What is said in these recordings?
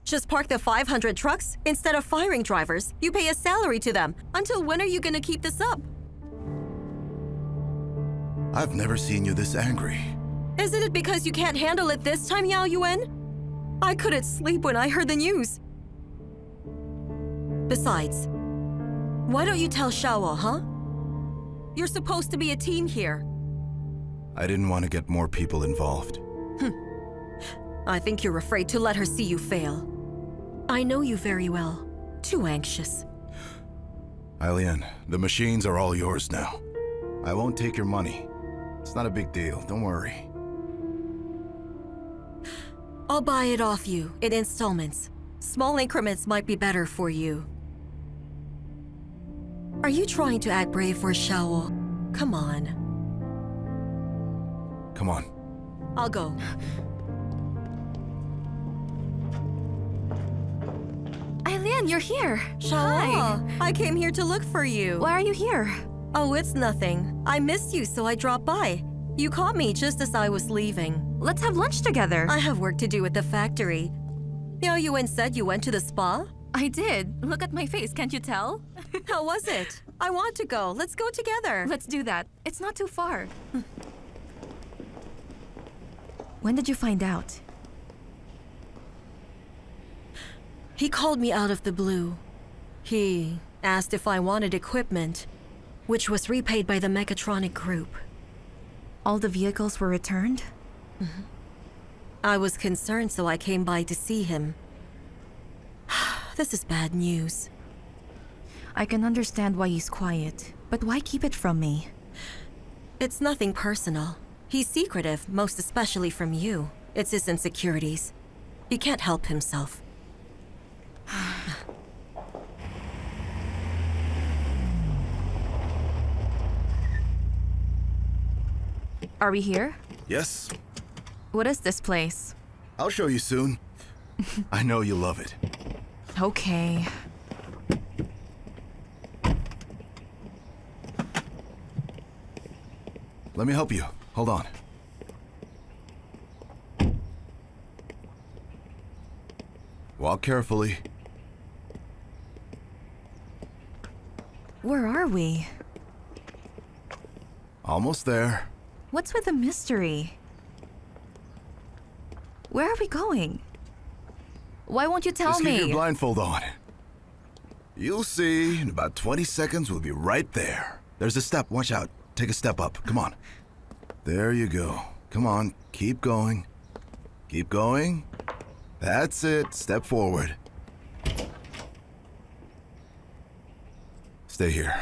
Just park the 500 trucks. Instead of firing drivers, you pay a salary to them. Until when are you gonna keep this up? I've never seen you this angry. Isn't it because you can't handle it this time, Yao Yuan? I couldn't sleep when I heard the news. Besides, why don't you tell Xiao'ou, huh? You're supposed to be a team here. I didn't want to get more people involved. I think you're afraid to let her see you fail. I know you very well. Too anxious. Eileen, the machines are all yours now. I won't take your money. It's not a big deal, don't worry. I'll buy it off you in installments. Small increments might be better for you. Are you trying to act brave for Xiao'ou? Come on. Come on. I'll go. Eileen, you're here. Xiao'ou, I came here to look for you. Why are you here? Oh, it's nothing. I missed you, so I dropped by. You caught me just as I was leaving. Let's have lunch together. I have work to do at the factory. Yao Yuan said you went to the spa? I did. Look at my face, can't you tell? How was it? I want to go. Let's go together. Let's do that. It's not too far. When did you find out? He called me out of the blue. He asked if I wanted equipment, which was repaid by the mechatronic group. All the vehicles were returned? I was concerned, so I came by to see him. This is bad news. I can understand why he's quiet, but why keep it from me? It's nothing personal. He's secretive, most especially from you. It's his insecurities. He can't help himself. Are we here? Yes. What is this place? I'll show you soon. I know you love it. Okay. Let me help you. Hold on. Walk carefully. Where are we? Almost there. What's with the mystery? Where are we going? Why won't you tell Just me? keep your blindfold on. You'll see. In about 20 seconds, we'll be right there. There's a step. Watch out. Take a step up. Come on. There you go. Come on. Keep going. Keep going. That's it. Step forward. Stay here.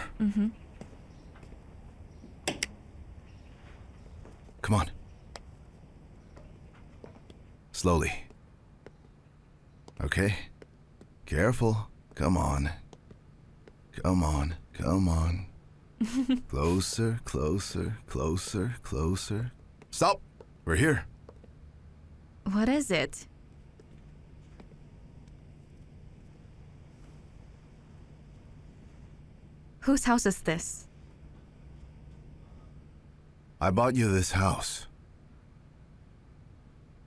Come on. Slowly. Okay? Careful. Come on. Come on. Come on. Closer, closer, closer, closer. Stop! We're here. What is it? Whose house is this? I bought you this house.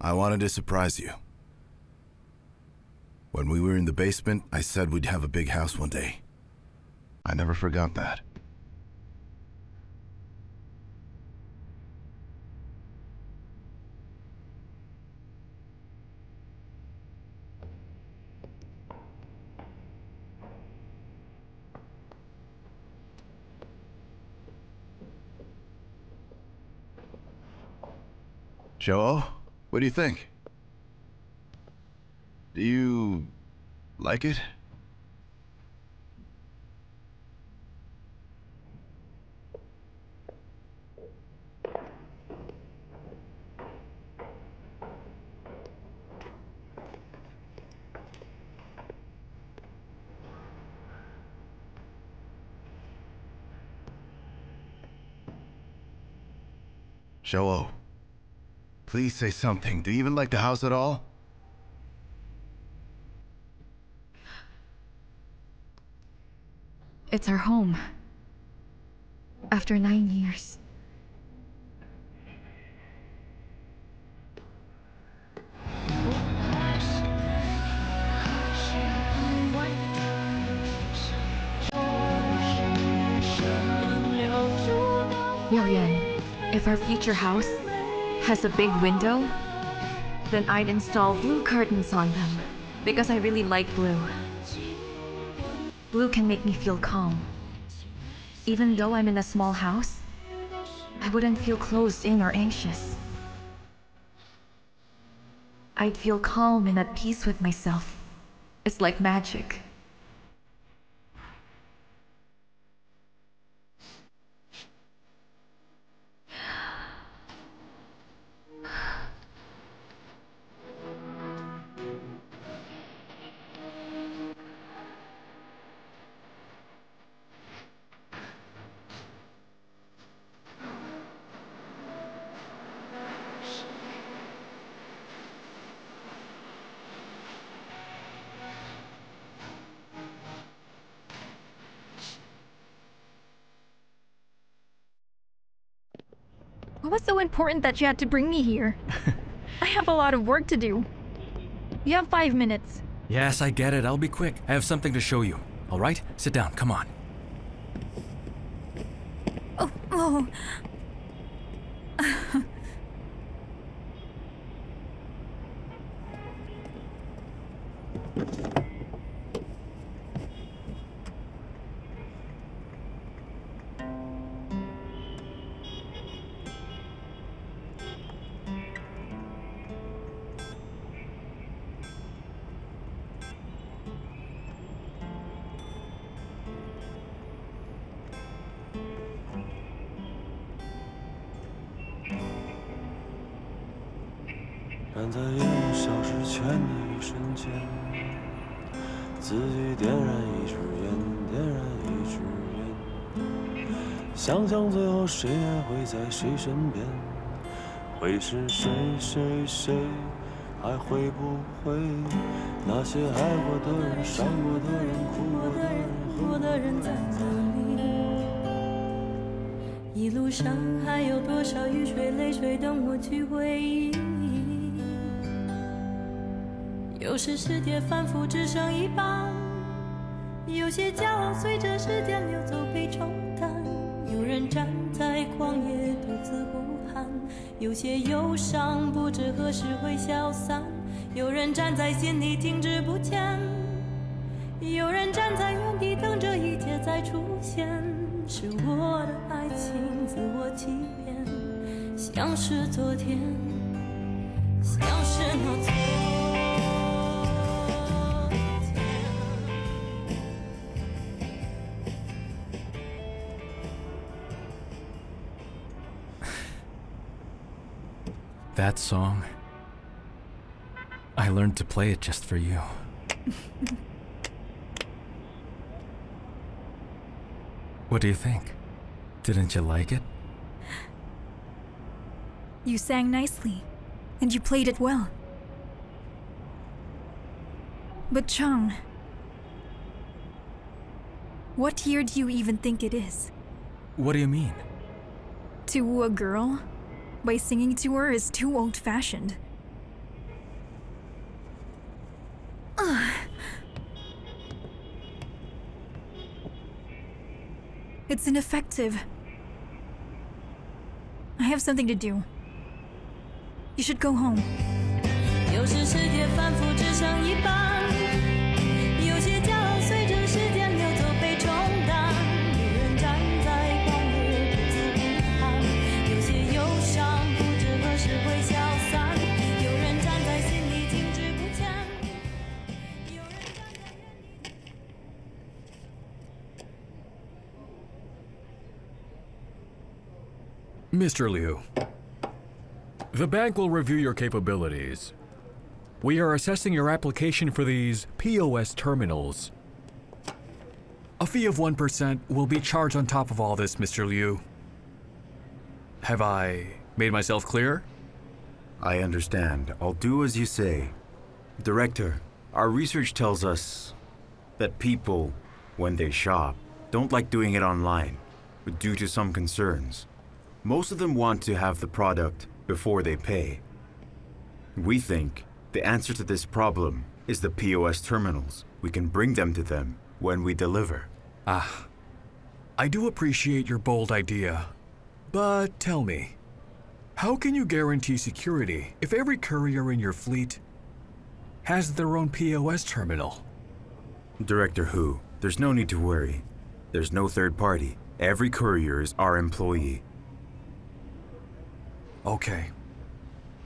I wanted to surprise you. When we were in the basement, I said we'd have a big house one day. I never forgot that. Xiao'ou, what do you think? Do you like it? Xiao'ou, please say something. Do you even like the house at all? It's our home. After 9 years. If our future house has a big window, then I'd install blue curtains on them because I really like blue. Blue can make me feel calm. Even though I'm in a small house, I wouldn't feel closed in or anxious. I'd feel calm and at peace with myself. It's like magic. What was so important that you had to bring me here? I have a lot of work to do. You have 5 minutes. Yes, I get it. I'll be quick. I have something to show you. All right? Sit down. Come on. Oh.站在夜幕消失前的一瞬间，自己点燃一支烟，点燃一支烟，想象最后谁还会在谁身边，会是谁谁谁，还会不会那些爱过的人、伤过的人、哭过的人、恨过的人在哪里？一路上还有多少雨水、泪水等我去回忆？有时世界反复只剩一半，有些骄傲随着时间流走被冲淡，有人站在旷野独自呼喊，有些忧伤不知何时会消散，有人站在心里停滞不前，有人站在原地等着一切再出现，是我的爱情自我欺骗，像是昨天，像是那昨天。That song, I learned to play it just for you. What do you think? Didn't you like it? You sang nicely, and you played it well. But Chang, what year do you even think it is? What do you mean? To woo a girl by singing to her is too old-fashioned. It's ineffective. I have something to do. You should go home. 有时世界反复只剩一半，有些骄傲随着时间流走被冲淡，有人站在旷野独自呼喊，有些忧伤不知何时会消散，有人站在心里停滞不前，有人站在原地。Mr. Liu, the bank will review your capabilities. We are assessing your application for these POS terminals. A fee of 1% will be charged on top of all this, Mr. Liu. Have I made myself clear? I understand. I'll do as you say. Director, our research tells us that people, when they shop, don't like doing it online, but due to some concerns. Most of them want to have the product before they pay. We think the answer to this problem is the POS terminals. We can bring them to them when we deliver. I do appreciate your bold idea. But tell me, How can you guarantee security if every courier in your fleet has their own POS terminal? Director Hu, there's no need to worry. There's no third party. Every courier is our employee. Okay.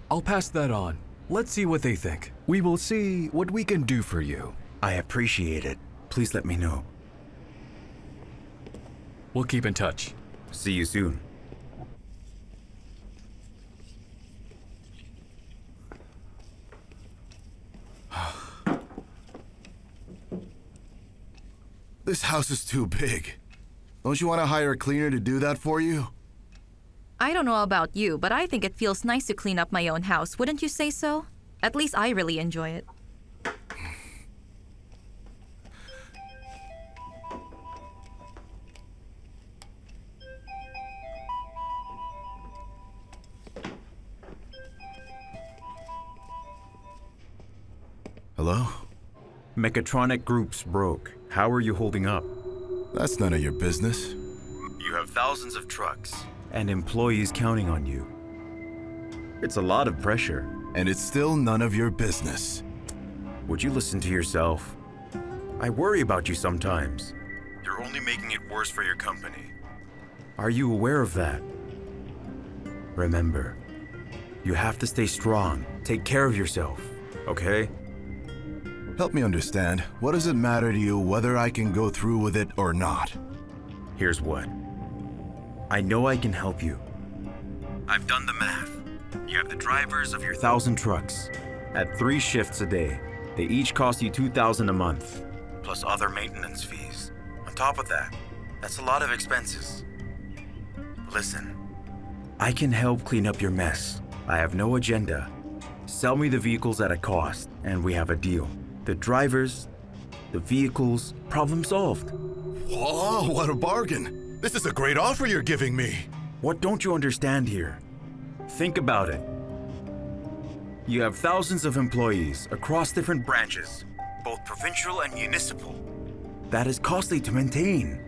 I'll pass that on. Let's see what they think. We will see what we can do for you. I appreciate it. Please let me know. We'll keep in touch. See you soon. This house is too big. Don't you want to hire a cleaner to do that for you? I don't know about you, but I think it feels nice to clean up my own house, wouldn't you say so? At least I really enjoy it. Hello? Mechatronic Group's broke. How are you holding up? That's none of your business. You have thousands of trucks and employees counting on you. It's a lot of pressure. And it's still none of your business. Would you listen to yourself? I worry about you sometimes. You're only making it worse for your company. Are you aware of that? Remember, you have to stay strong. Take care of yourself, okay? Help me understand. What does it matter to you whether I can go through with it or not? Here's what. I know I can help you. I've done the math. You have the drivers of your 1,000 trucks. At 3 shifts a day, they each cost you $2,000 a month, plus other maintenance fees. On top of that, that's a lot of expenses. Listen, I can help clean up your mess. I have no agenda. Sell me the vehicles at a cost, and we have a deal. The drivers, the vehicles, problem solved. Whoa, what a bargain. This is a great offer you're giving me. What don't you understand here? Think about it. You have thousands of employees across different branches, both provincial and municipal. That is costly to maintain.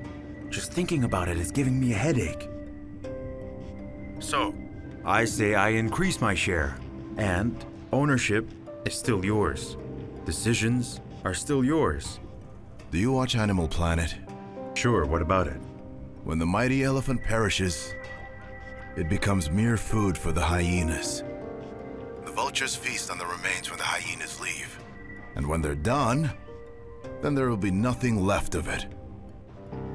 Just thinking about it is giving me a headache. So, I say I increase my share, and ownership is still yours. Decisions are still yours. Do you watch Animal Planet? Sure, what about it? When the mighty elephant perishes, it becomes mere food for the hyenas. The vultures feast on the remains when the hyenas leave. And when they're done, then there will be nothing left of it.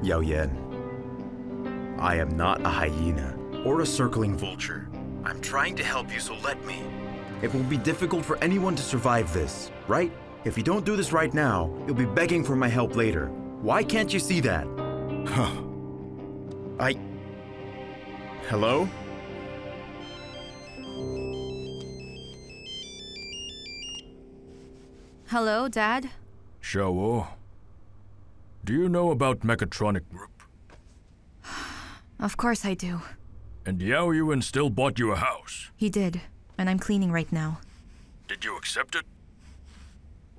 Yao Yuan, I am not a hyena or a circling vulture. I'm trying to help you, so let me. It will be difficult for anyone to survive this, right? If you don't do this right now, you'll be begging for my help later. Why can't you see that? Huh. Hello? Hello, Dad? Xiao'ou, do you know about Mechatronic Group? Of course I do. And Yao Yuan still bought you a house. He did, and I'm cleaning right now. Did you accept it?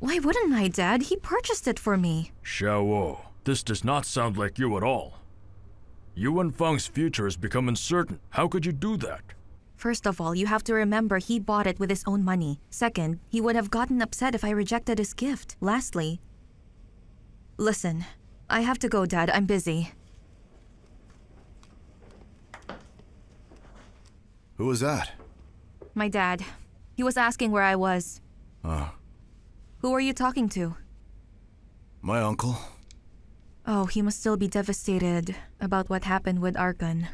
Why wouldn't I, Dad? He purchased it for me. Xiao'ou, this does not sound like you at all. Yuan Feng's future has become uncertain. How could you do that? First of all, you have to remember he bought it with his own money. Second, he would have gotten upset if I rejected his gift. Lastly, listen, I have to go, Dad. I'm busy. Who was that? My dad. He was asking where I was. Who are you talking to? My uncle. Oh, he must still be devastated about what happened with Arkan.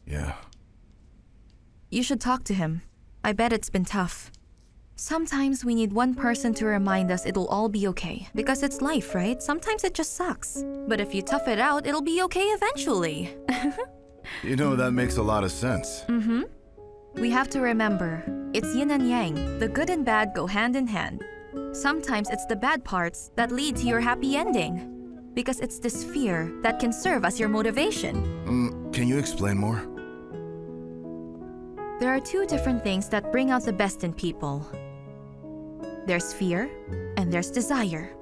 Yeah. You should talk to him. I bet it's been tough. Sometimes we need one person to remind us it'll all be okay. Because it's life, right? Sometimes it just sucks. But if you tough it out, it'll be okay eventually. You know, that makes a lot of sense. Mm-hmm. We have to remember, it's yin and yang. The good and bad go hand in hand. Sometimes it's the bad parts that lead to your happy ending. Because it's this fear that can serve as your motivation. Can you explain more? There are 2 different things that bring out the best in people. There's fear, and there's desire.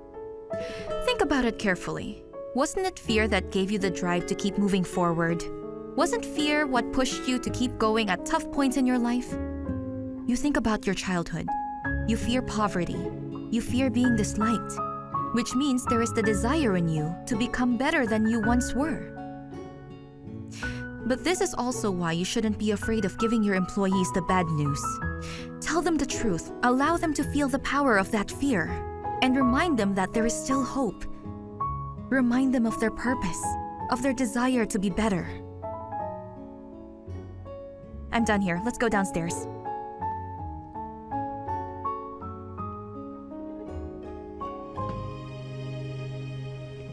Think about it carefully. Wasn't it fear that gave you the drive to keep moving forward? Wasn't fear what pushed you to keep going at tough points in your life? You think about your childhood. You fear poverty. You fear being disliked, which means there is the desire in you to become better than you once were. But this is also why you shouldn't be afraid of giving your employees the bad news. Tell them the truth, allow them to feel the power of that fear, and remind them that there is still hope. Remind them of their purpose, of their desire to be better. I'm done here. Let's go downstairs.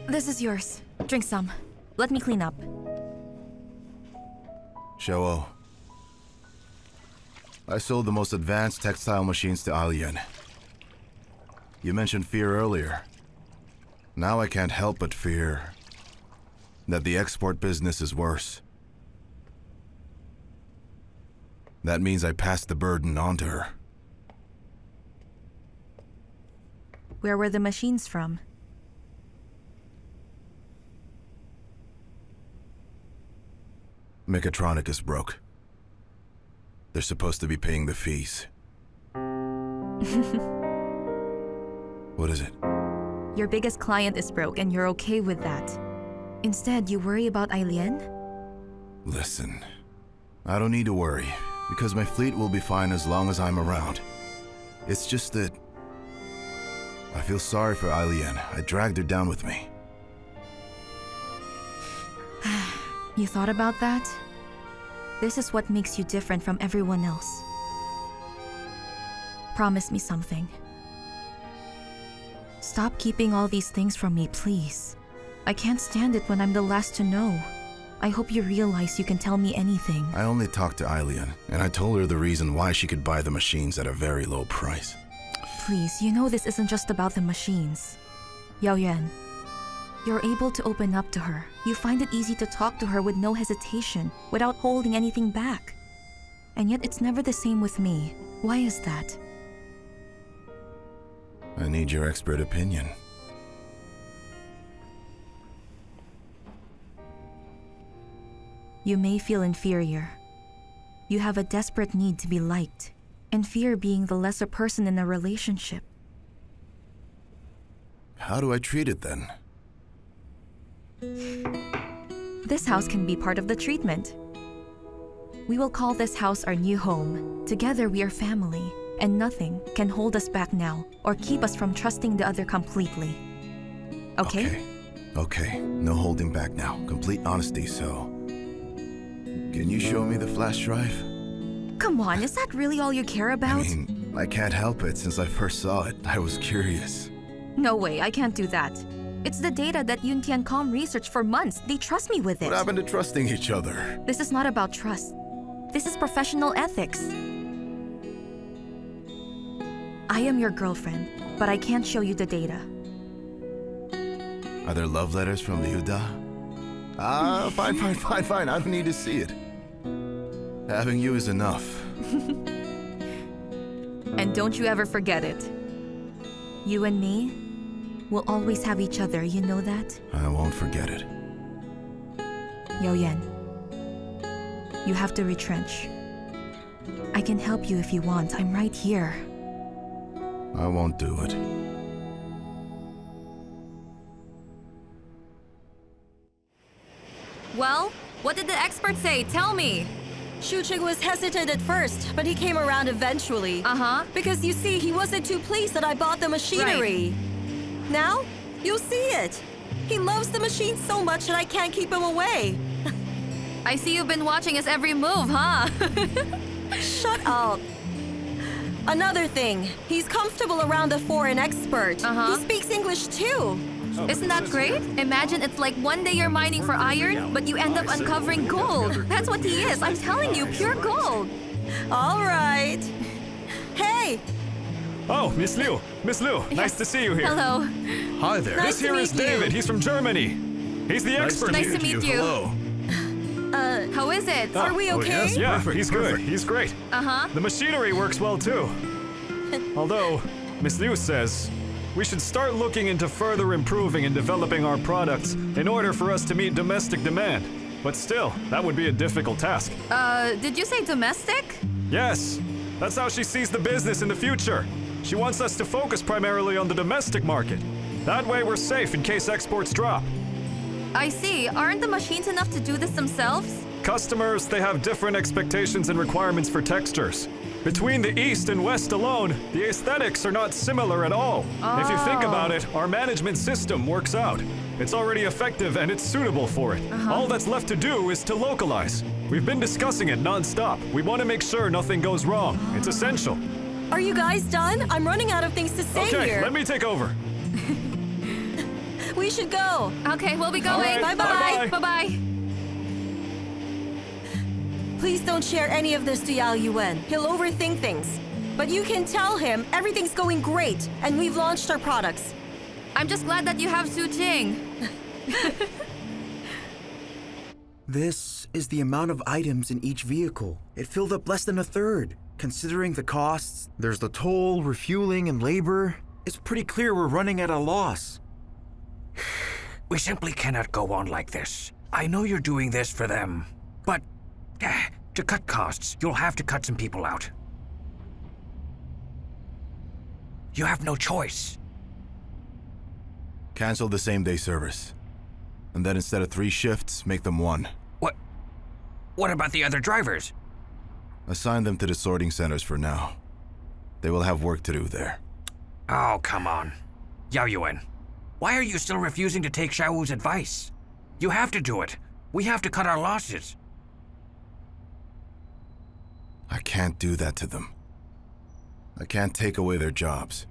This is yours. Drink some. Let me clean up. Xiao'ou. I sold the most advanced textile machines to Alian. You mentioned fear earlier. Now I can't help but fear that the export business is worse. That means I passed the burden on to her. Where were the machines from? Mechatronic is broke. They're supposed to be paying the fees. What is it? Your biggest client is broke and you're okay with that. Instead, you worry about Aileen? Listen, I don't need to worry, because my fleet will be fine as long as I'm around. It's just that I feel sorry for Aileen. I dragged her down with me. You thought about that? This is what makes you different from everyone else. Promise me something. Stop keeping all these things from me, please. I can't stand it when I'm the last to know. I hope you realize you can tell me anything. I only talked to Aileen, and I told her the reason why she could buy the machines at a very low price. Please, you know this isn't just about the machines. Yao Yuan, you're able to open up to her. You find it easy to talk to her with no hesitation, without holding anything back. And yet it's never the same with me. Why is that? I need your expert opinion. You may feel inferior. You have a desperate need to be liked, and fear being the lesser person in a relationship. How do I treat it then? This house can be part of the treatment. We will call this house our new home. Together we are family, and nothing can hold us back now or keep us from trusting the other completely. Okay? Okay. No holding back now. Complete honesty, so... Can you show me the flash drive? Come on, is that really all you care about? I mean, I can't help it. Since I first saw it, I was curious. No way, I can't do that. It's the data that Yun Tian researched for months. They trust me with it. What happened to trusting each other? This is not about trust. This is professional ethics. I am your girlfriend, but I can't show you the data. Are there love letters from Liu Da? Fine. I don't need to see it. Having you is enough. And don't you ever forget it. You and me will always have each other, you know that? I won't forget it. Yao Yuan, you have to retrench. I can help you if you want. I'm right here. I won't do it. Well, what did the expert say? Tell me. Shucheng was hesitant at first, but he came around eventually. Because you see, he wasn't too pleased that I bought the machinery. Right. Now, you'll see it. He loves the machine so much that I can't keep him away. I see you've been watching his every move, huh? Shut up. Another thing, he's comfortable around a foreign expert. He speaks English too. Isn't that great? Imagine it's like one day you're mining for iron, but you end up uncovering gold. That's what he is. I'm telling you, pure gold. All right. Hey! Oh, Miss Liu. Miss Liu, nice to see you here. Hello. Hi there. Nice This here to is meet you. David. He's from Germany. He's the expert. Nice to meet you. Hello. How is it? Are we okay? Yeah, Perfect, he's perfect. good. He's great. The machinery works well too. Although, Miss Liu says, we should start looking into further improving and developing our products in order for us to meet domestic demand. but still, that would be a difficult task. Did you say domestic? Yes, that's how she sees the business in the future. She wants us to focus primarily on the domestic market. That way we're safe in case exports drop. I see. Aren't the machines enough to do this themselves? Customers, they have different expectations and requirements for textures. Between the East and West alone, the aesthetics are not similar at all. If you think about it, our management system works out. It's already effective and it's suitable for it. All that's left to do is to localize. We've been discussing it non-stop. We want to make sure nothing goes wrong. It's essential. Are you guys done? I'm running out of things to say here. Okay, let me take over. We should go. Okay, we'll be going. Right, bye-bye. bye-bye. Bye-bye. Please don't share any of this to Yao Yuan. He'll overthink things. But you can tell him everything's going great and we've launched our products. I'm just glad that you have Su Jing. This is the amount of items in each vehicle. It filled up less than a third. Considering the costs, there's the toll, refueling, and labor. It's pretty clear we're running at a loss. We simply cannot go on like this. I know you're doing this for them, but to cut costs, you'll have to cut some people out. You have no choice. Cancel the same-day service. And then instead of 3 shifts, make them 1. What about the other drivers? Assign them to the sorting centers for now. They will have work to do there. Oh, come on. Yao Yuan, why are you still refusing to take Xiao'ou's advice? You have to do it. We have to cut our losses. I can't do that to them. I can't take away their jobs.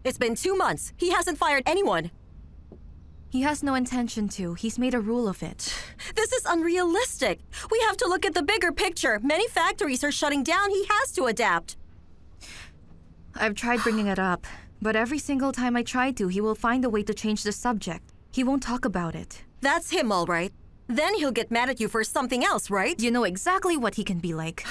It's been 2 months. He hasn't fired anyone. He has no intention to. He's made a rule of it. This is unrealistic. We have to look at the bigger picture. Many factories are shutting down. He has to adapt. I've tried bringing it up, but every single time I try to, he will find a way to change the subject. He won't talk about it. That's him, all right. Then he'll get mad at you for something else, right? You know exactly what he can be like.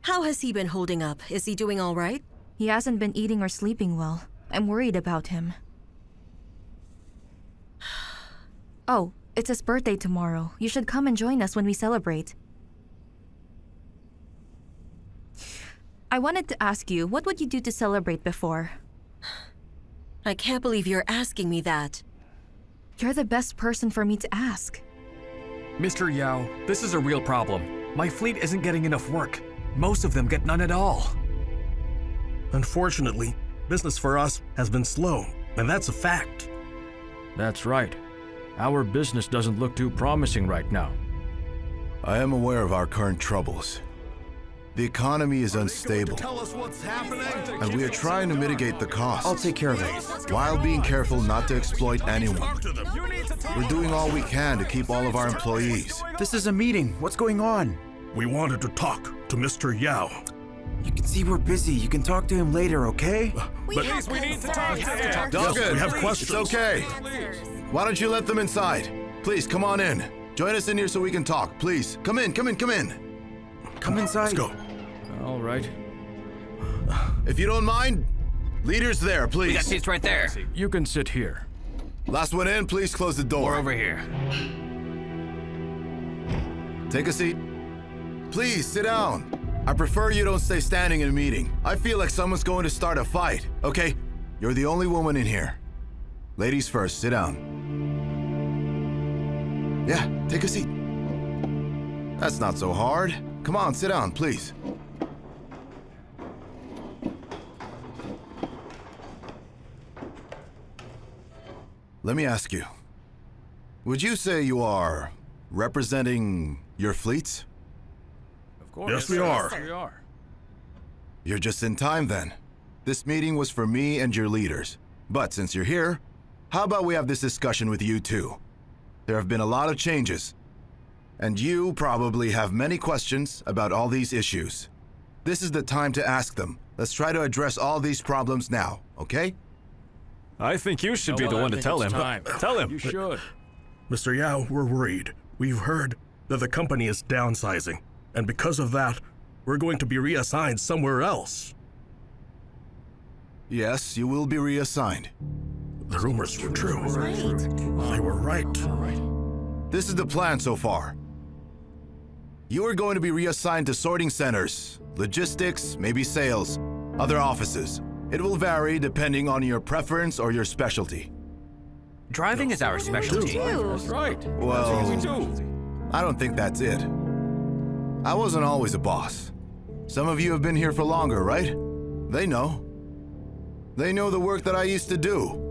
How has he been holding up? Is he doing all right? He hasn't been eating or sleeping well. I'm worried about him. Oh, it's his birthday tomorrow. You should come and join us when we celebrate. I wanted to ask you, what would you do to celebrate before? I can't believe you're asking me that. You're the best person for me to ask. Mr. Yao, this is a real problem. My fleet isn't getting enough work. Most of them get none at all. Unfortunately, business for us has been slow, and that's a fact. That's right. Our business doesn't look too promising right now. I am aware of our current troubles. The economy is unstable, and we are trying to mitigate the costs. I'll take care of it. While being careful not to exploit anyone. We're doing all we can to keep all of our employees. This is a meeting. What's going on? We wanted to talk to Mr. Yao. You can see we're busy. You can talk to him later, okay? We need to talk to him. Doggett, we have questions. It's okay. Why don't you let them inside? Please, come on in. Join us in here so we can talk. Please, come in, come in, come in. Come inside. Let's go. All right. If you don't mind, leaders there, please. We got seats right there. You can sit here. Last one in, please close the door. Or over here. Take a seat. Please, sit down. I prefer you don't stay standing in a meeting. I feel like someone's going to start a fight. Okay, you're the only woman in here. Ladies first, sit down. Yeah, take a seat. That's not so hard. Come on, sit down, please. Let me ask you. Would you say you are representing your fleets? Of course. Yes, we are. Yes, we are. You're just in time then. This meeting was for me and your leaders. But since you're here, how about we have this discussion with you too? There have been a lot of changes. And you probably have many questions about all these issues. This is the time to ask them. Let's try to address all these problems now, okay? I think you should be the one to tell him. Tell him. You should. Mr. Yao, we're worried. We've heard that the company is downsizing, and because of that, we're going to be reassigned somewhere else. Yes, you will be reassigned. The rumors were true. They were right. This is the plan so far. You are going to be reassigned to sorting centers, logistics, maybe sales, other offices. It will vary depending on your preference or your specialty. Driving is our specialty. Right. Well, I don't think that's it. I wasn't always a boss. Some of you have been here for longer, right? They know. They know the work that I used to do.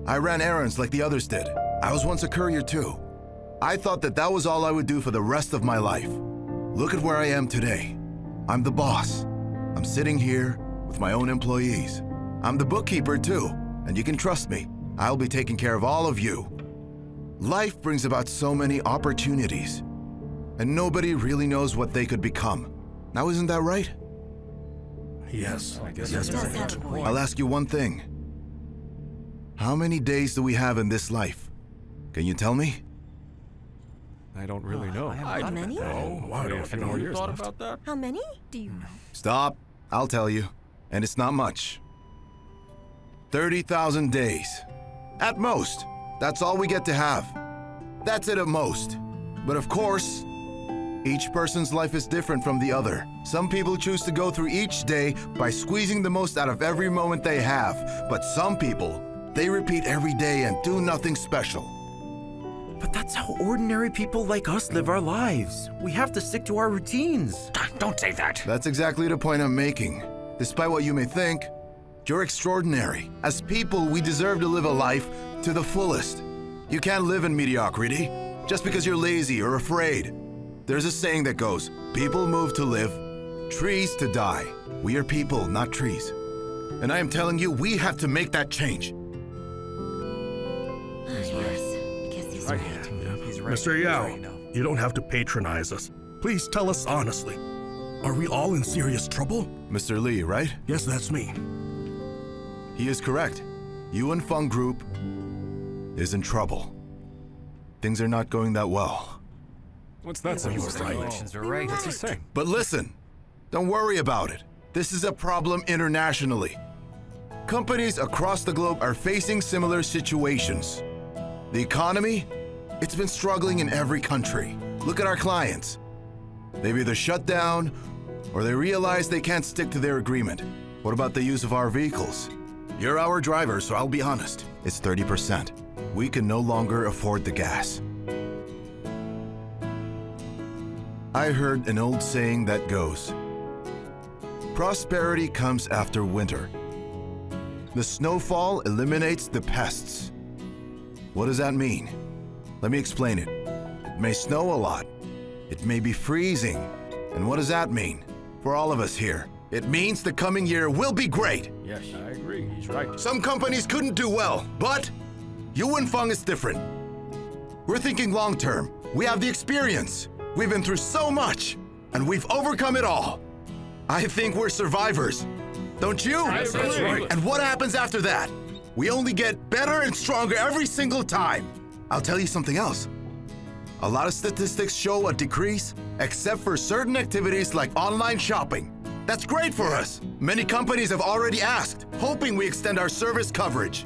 I ran errands like the others did. I was once a courier too. I thought that that was all I would do for the rest of my life. Look at where I am today. I'm the boss. I'm sitting here with my own employees. I'm the bookkeeper too, and you can trust me. I'll be taking care of all of you. Life brings about so many opportunities, and nobody really knows what they could become. Now, isn't that right? Yes, I guess Yes, that's a point. I'll ask you one thing. How many days do we have in this life? Can you tell me? I don't really know. How many? Why don't you know You thought about that? How many? Do you know? Stop. I'll tell you. And it's not much. 30,000 days. At most. That's all we get to have. That's it at most. But of course, each person's life is different from the other. Some people choose to go through each day by squeezing the most out of every moment they have. But some people, they repeat every day and do nothing special. But that's how ordinary people like us live our lives. We have to stick to our routines. Don't say that. That's exactly the point I'm making. Despite what you may think, you're extraordinary. As people, we deserve to live a life to the fullest. You can't live in mediocrity just because you're lazy or afraid. There's a saying that goes, people move to live, trees to die. We are people, not trees. And I am telling you, we have to make that change. Mr. Yao, you don't have to patronize us. Please tell us honestly. Are we all in serious trouble? Mr. Li, right? Yes, that's me. He is correct. Yuan Feng Group is in trouble. Things are not going that well. What's that supposed to mean? What's he saying? But listen, don't worry about it. This is a problem internationally. Companies across the globe are facing similar situations. The economy, it's been struggling in every country. Look at our clients. They've either shut down or they realize they can't stick to their agreement. What about the use of our vehicles? You're our driver, so I'll be honest. It's 30%. We can no longer afford the gas. I heard an old saying that goes, prosperity comes after winter. The snowfall eliminates the pests. What does that mean? Let me explain it. It may snow a lot. It may be freezing. And what does that mean? For all of us here, it means the coming year will be great. Yes, I agree. He's right. Some companies couldn't do well, but Yuan Feng is different. We're thinking long term. We have the experience. We've been through so much, and we've overcome it all. I think we're survivors. Don't you? That's right. And what happens after that? We only get better and stronger every single time. I'll tell you something else. A lot of statistics show a decrease, except for certain activities like online shopping. That's great for us. Many companies have already asked, hoping we extend our service coverage.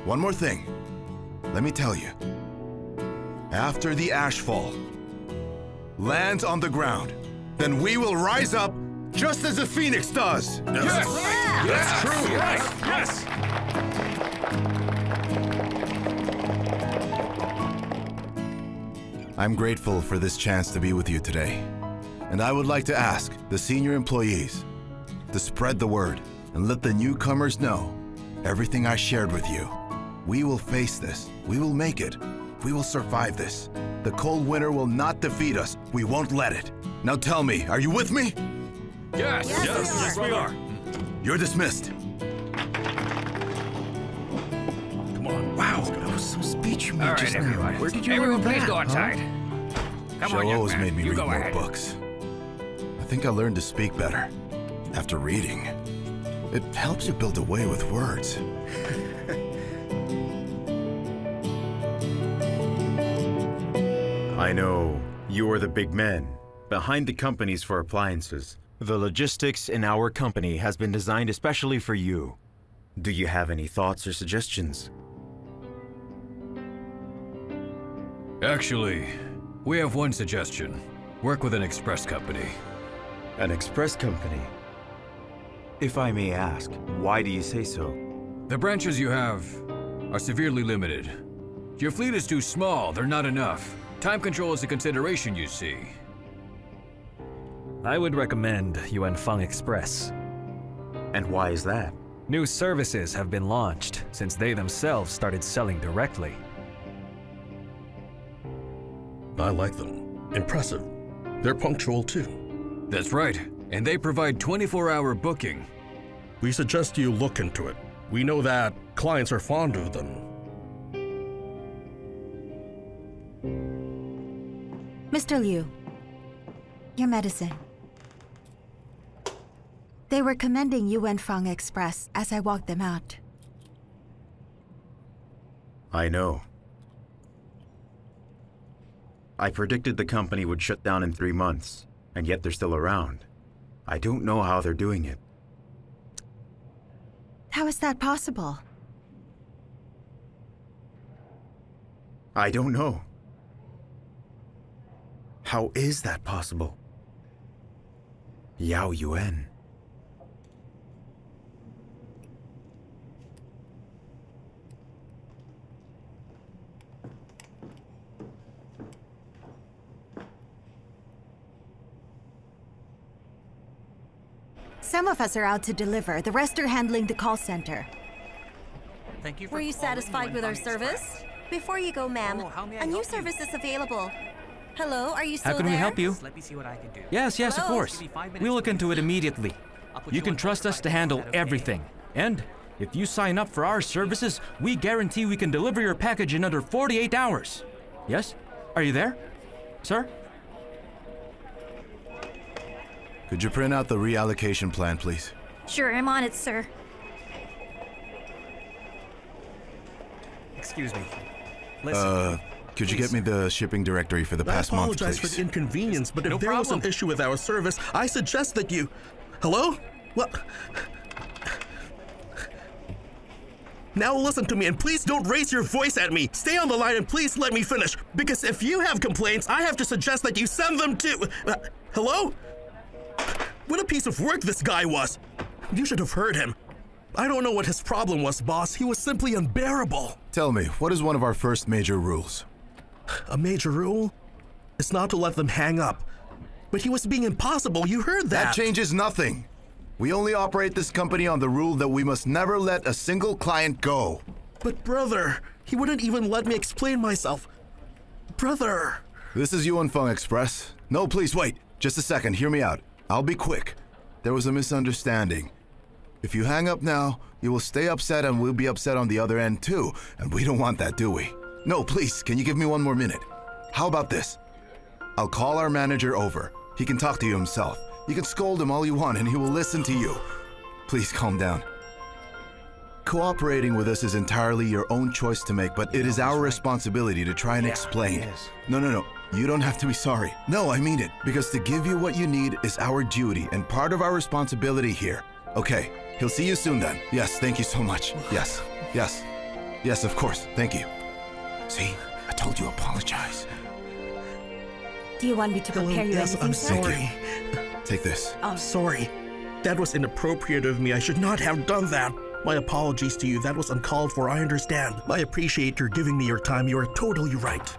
One more thing. Let me tell you. After the ashfall lands on the ground, then we will rise up just as a phoenix does. Yes! Yeah. That's true! Yes! I'm grateful for this chance to be with you today. And I would like to ask the senior employees to spread the word and let the newcomers know everything I shared with you. We will face this. We will make it. We will survive this. The cold winter will not defeat us. We won't let it. Now tell me, are you with me? Yes! Yes, we are. You're dismissed. Come on. Wow, that was some speech you made All right, just now. everyone. Where did you Everyone, learn please that, go huh? outside. Come on, young Xiao'ou's man. made me You read go more ahead. books. I think I learned to speak better after reading. It helps you build a way with words. I know you are the big men behind the companies for appliances. The logistics in our company has been designed especially for you. Do you have any thoughts or suggestions? Actually, we have one suggestion. Work with an express company. An express company? If I may ask, why do you say so? The branches you have are severely limited. Your fleet is too small, they're not enough. Time control is a consideration, you see. I would recommend Yuanfeng Express. And why is that? New services have been launched since they themselves started selling directly. I like them. Impressive. They're punctual too. That's right, and they provide 24-hour booking. We suggest you look into it. We know that clients are fond of them. Mr. Liu, your medicine. They were commending Yuanfeng Express as I walked them out. I know. I predicted the company would shut down in 3 months, and yet they're still around. I don't know how they're doing it. How is that possible? I don't know. How is that possible? Yao Yuan. Some of us are out to deliver, the rest are handling the call center. Thank you. Were you satisfied with our service? Before you go, ma'am, a new service is available. Hello, are you still there? How can we help you? Let me see what I can do. Yes, of course. We'll look into it immediately. You can trust us to handle everything. And if you sign up for our services, we guarantee we can deliver your package in under 48 hours. Yes? Are you there? Sir? Could you print out the reallocation plan, please? Sure, I'm on it, sir. Excuse me. Listen, could you get me the shipping directory for the past month, please? I apologize for the inconvenience, but if there was an issue with our service, I suggest that you... Hello? Well... Now listen to me, and please don't raise your voice at me. Stay on the line and please let me finish. Because if you have complaints, I have to suggest that you send them to... hello? What a piece of work this guy was. You should have heard him. I don't know what his problem was, boss. He was simply unbearable. Tell me, what is one of our first major rules? A major rule? It's not to let them hang up. But he was being impossible, you heard that. That changes nothing. We only operate this company on the rule that we must never let a single client go. But brother, he wouldn't even let me explain myself. Brother. This is Yuanfeng Express. No, please wait. Just a second, hear me out. I'll be quick. There was a misunderstanding. If you hang up now, you will stay upset and we'll be upset on the other end too. And we don't want that, do we? No, please, can you give me 1 more minute? How about this? I'll call our manager over. He can talk to you himself. You can scold him all you want and he will listen to you. Please calm down. Cooperating with us is entirely your own choice to make, but it is our responsibility to try and explain. No. You don't have to be sorry. No, I mean it. Because to give you what you need is our duty and part of our responsibility here. Okay, he'll see you soon then. Yes, thank you so much. Yes, of course. Thank you. See, I told you apologize. Do you want me to prepare you anything, I'm sir? sorry. Take this. I'm sorry. That was inappropriate of me. I should not have done that. My apologies to you. That was uncalled for. I understand. I appreciate your giving me your time. You are totally right.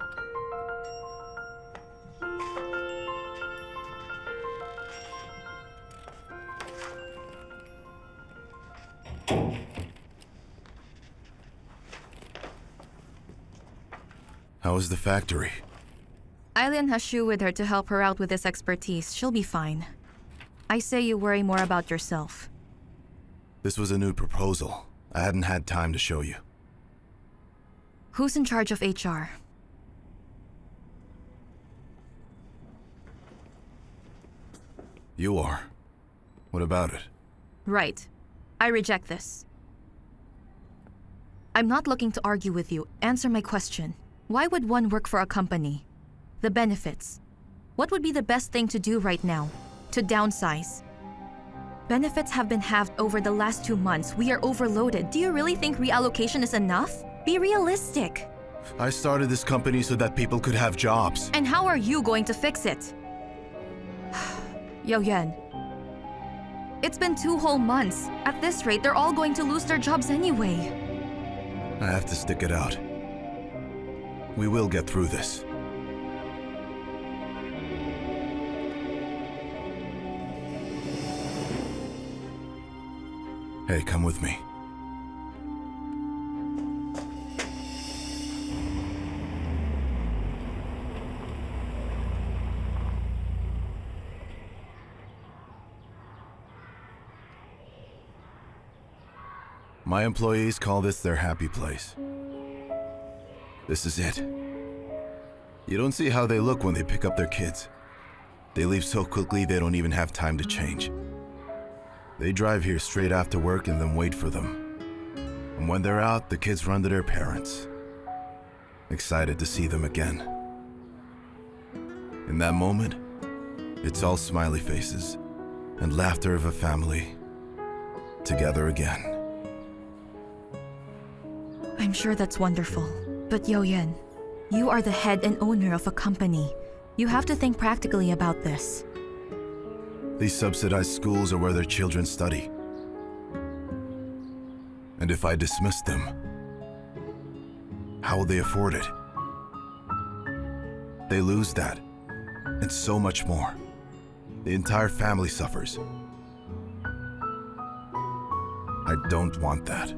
How is the factory? Eileen has Shu with her to help her out with this expertise. She'll be fine. I say you worry more about yourself. This was a new proposal. I hadn't had time to show you. Who's in charge of HR? You are. What about it? Right. I reject this. I'm not looking to argue with you. Answer my question. Why would one work for a company? The benefits. What would be the best thing to do right now? To downsize? Benefits have been halved over the last 2 months. We are overloaded. Do you really think reallocation is enough? Be realistic. I started this company so that people could have jobs. And how are you going to fix it? Yao Yuan, it's been 2 whole months. At this rate, they're all going to lose their jobs anyway. I have to stick it out. We will get through this. Hey, come with me. My employees call this their happy place. This is it. You don't see how they look when they pick up their kids. They leave so quickly they don't even have time to change. They drive here straight after work and then wait for them. And when they're out, the kids run to their parents, excited to see them again. In that moment, it's all smiley faces and laughter of a family together again. I'm sure that's wonderful. But Yao Yuan, you are the head and owner of a company. You have to think practically about this. These subsidized schools are where their children study. And if I dismiss them, how will they afford it? They lose that, and so much more. The entire family suffers. I don't want that.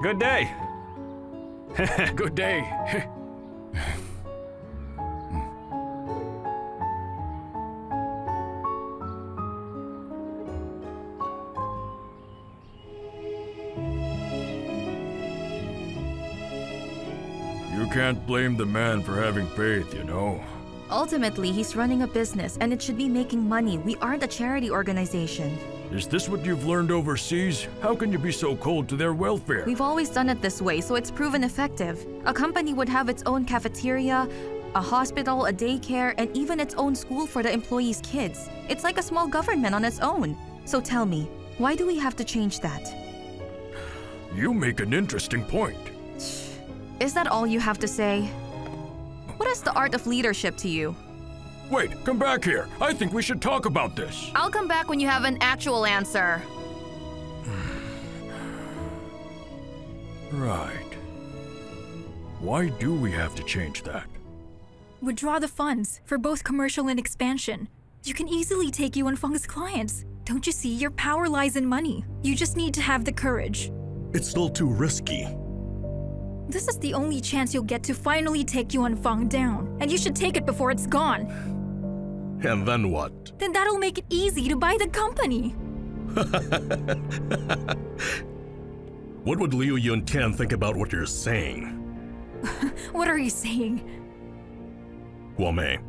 Good day. Good day. You can't blame the man for having faith, you know. Ultimately, he's running a business and it should be making money. We aren't a charity organization. Is this what you've learned overseas? How can you be so cold to their welfare? We've always done it this way, so it's proven effective. A company would have its own cafeteria, a hospital, a daycare, and even its own school for the employees' kids. It's like a small government on its own. So tell me, why do we have to change that? You make an interesting point. Is that all you have to say? What is the art of leadership to you? Wait, come back here. I think we should talk about this. I'll come back when you have an actual answer. Right. Why do we have to change that? Withdraw the funds for both commercial and expansion. You can easily take Yuan Feng's clients. Don't you see? Your power lies in money. You just need to have the courage. It's still too risky. This is the only chance you'll get to finally take Yuan Feng down, and you should take it before it's gone. And then what? Then that'll make it easy to buy the company. What would Liu Yun Tian think about what you're saying? What are you saying? Guomei,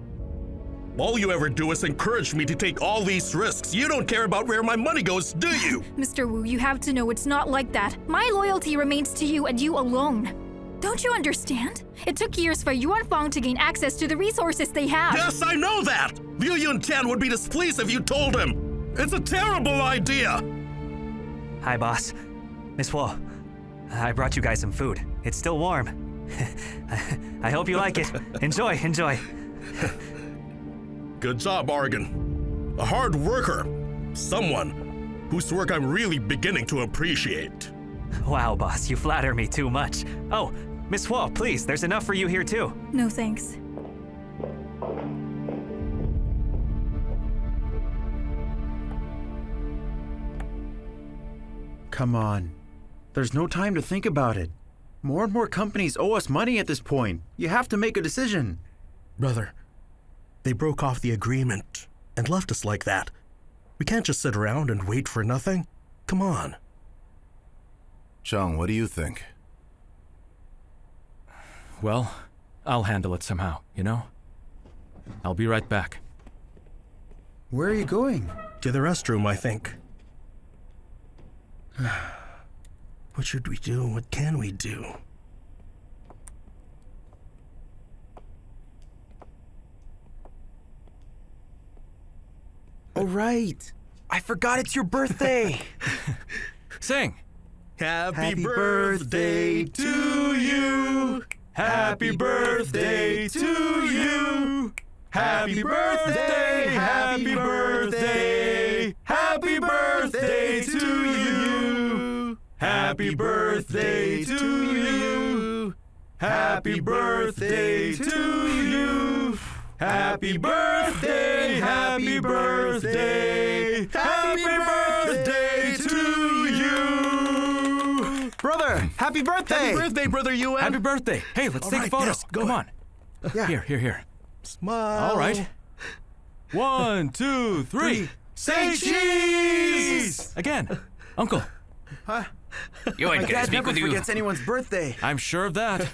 all you ever do is encourage me to take all these risks. You don't care about where my money goes, do you? Mr. Wu, you have to know it's not like that. My loyalty remains to you and you alone. Don't you understand? It took years for Yuan Feng to gain access to the resources they have. Yes, I know that! Liu Yun Tian would be displeased if you told him. It's a terrible idea! Hi, boss. Miss Wu, I brought you guys some food. It's still warm. I hope you like it. Enjoy, enjoy. Good job, Argan. A hard worker. Someone whose work I'm really beginning to appreciate. Wow, boss, you flatter me too much. Oh, Miss Wu, please, there's enough for you here too. No thanks. Come on. There's no time to think about it. More and more companies owe us money at this point. You have to make a decision. Brother, they broke off the agreement and left us like that. We can't just sit around and wait for nothing. Come on. Zhang, what do you think? Well, I'll handle it somehow, you know? I'll be right back. Where are you going? To the restroom, I think. What should we do? What can we do? Oh, right. I forgot it's your birthday. Sing. Happy birthday to you. Happy birthday to you. Happy birthday, happy birthday. Happy birthday to you. Happy birthday to you. Happy birthday to you. Happy birthday, happy birthday. Happy birthday to you. Brother, happy birthday. Happy birthday, Brother Yuan. Happy birthday. Hey, let's take photos. Come on. Yeah. Here. Smile. All right. 1, 2, 3. Say cheese! Again. Uncle. Huh? Yuan, can I speak with you? My dad never forgets anyone's birthday. I'm sure of that.